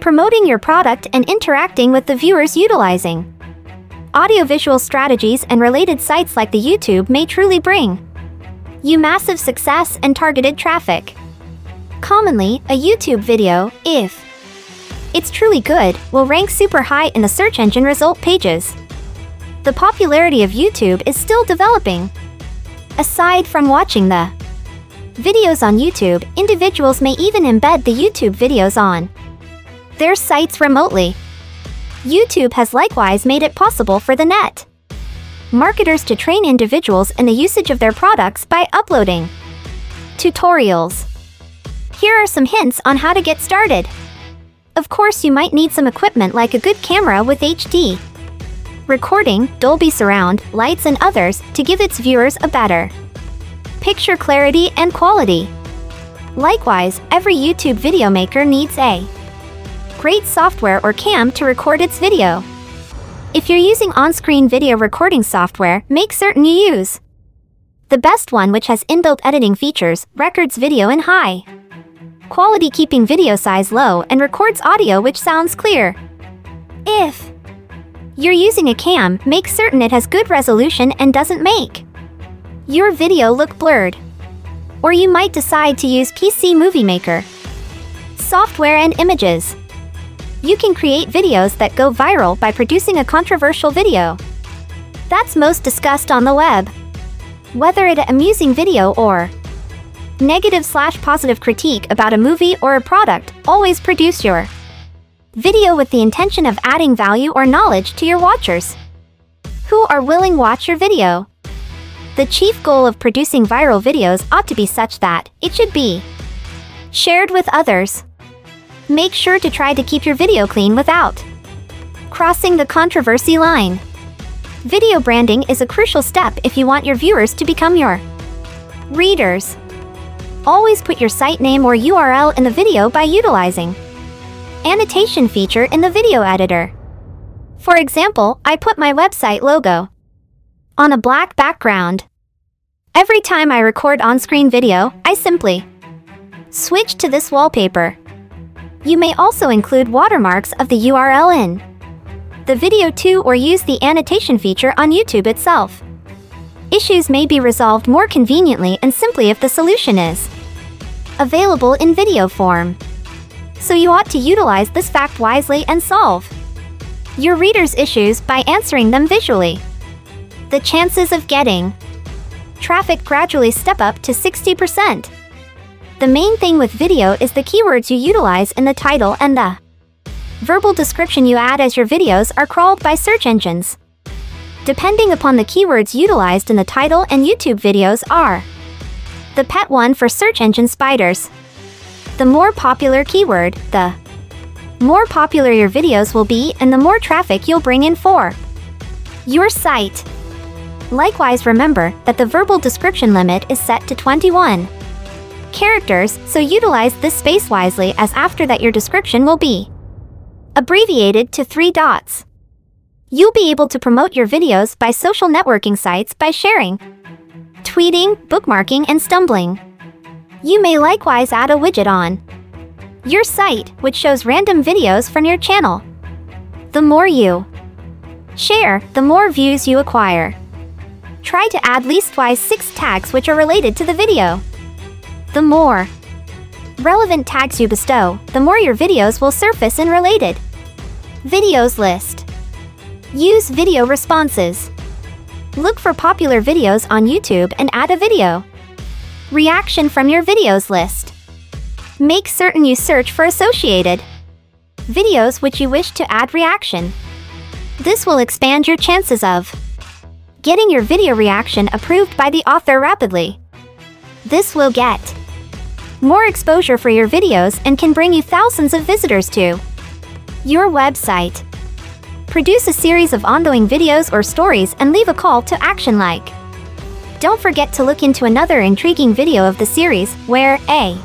promoting your product and interacting with the viewers utilizing audiovisual strategies and related sites like the YouTube may truly bring you massive success and targeted traffic. Commonly, a YouTube video, if it's truly good, will rank super high in the search engine result pages. The popularity of YouTube is still developing. Aside from watching the videos on YouTube, individuals may even embed the YouTube videos on their sites remotely. YouTube has likewise made it possible for the net marketers to train individuals in the usage of their products by uploading tutorials. Here are some hints on how to get started. Of course, you might need some equipment like a good camera with HD recording, Dolby Surround, lights and others to give its viewers a better picture clarity and quality. Likewise, every YouTube video maker needs a great software or cam to record its video. If you're using on-screen video recording software, make certain you use the best one, which has inbuilt editing features, records video in high quality, keeping video size low, and records audio which sounds clear. If you're using a cam, make certain it has good resolution and doesn't make your video look blurred. Or you might decide to use PC Movie Maker software and images. You can create videos that go viral by producing a controversial video that's most discussed on the web. Whether it an amusing video or negative/positive critique about a movie or a product, always produce your video with the intention of adding value or knowledge to your watchers who are willing watch your video. The chief goal of producing viral videos ought to be such that it should be shared with others. Make sure to try to keep your video clean without crossing the controversy line. Video branding is a crucial step if you want your viewers to become your readers. Always put your site name or URL in the video by utilizing annotation feature in the video editor. For example, I put my website logo on a black background. Every time I record on-screen video, I simply switch to this wallpaper. You may also include watermarks of the URL in the video too, or use the annotation feature on YouTube itself. Issues may be resolved more conveniently and simply if the solution is available in video form. So you ought to utilize this fact wisely and solve your readers' issues by answering them visually. The chances of getting traffic gradually step up to 60%. The main thing with video is the keywords you utilize in the title and the verbal description you add as your videos are crawled by search engines. Depending upon the keywords utilized in the title, and YouTube videos are the pet one for search engine spiders. The more popular keyword, the more popular your videos will be and the more traffic you'll bring in for your site. Likewise, remember that the verbal description limit is set to 21 characters, so utilize this space wisely, as after that your description will be abbreviated to 3 dots. You'll be able to promote your videos by social networking sites by sharing, tweeting, bookmarking, and stumbling. You may likewise add a widget on your site which shows random videos from your channel. The more you share, the more views you acquire. Try to add leastwise 6 tags which are related to the video. The more relevant tags you bestow, the more your videos will surface in related videos list. Use video responses. Look for popular videos on YouTube and add a video reaction from your videos list. Make certain you search for associated videos which you wish to add reaction. This will expand your chances of getting your video reaction approved by the author rapidly. This will get more exposure for your videos and can bring you thousands of visitors to your website. Produce a series of ongoing videos or stories and leave a call to action like. Don't forget to look into another intriguing video of the series where a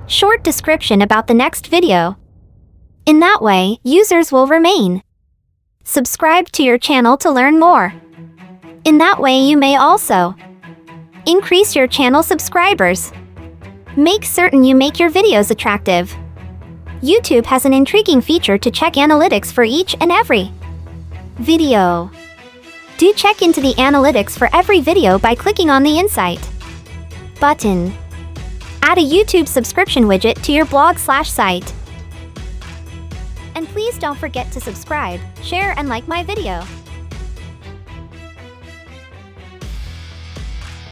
short description about the next video. In that way, users will remain subscribed to your channel to learn more. In that way, you may also increase your channel subscribers. Make certain you make your videos attractive. YouTube has an intriguing feature to check analytics for each and every video. Do check into the analytics for every video by clicking on the Insight button. Add a YouTube subscription widget to your blog/site. And please don't forget to subscribe, share, and like my video.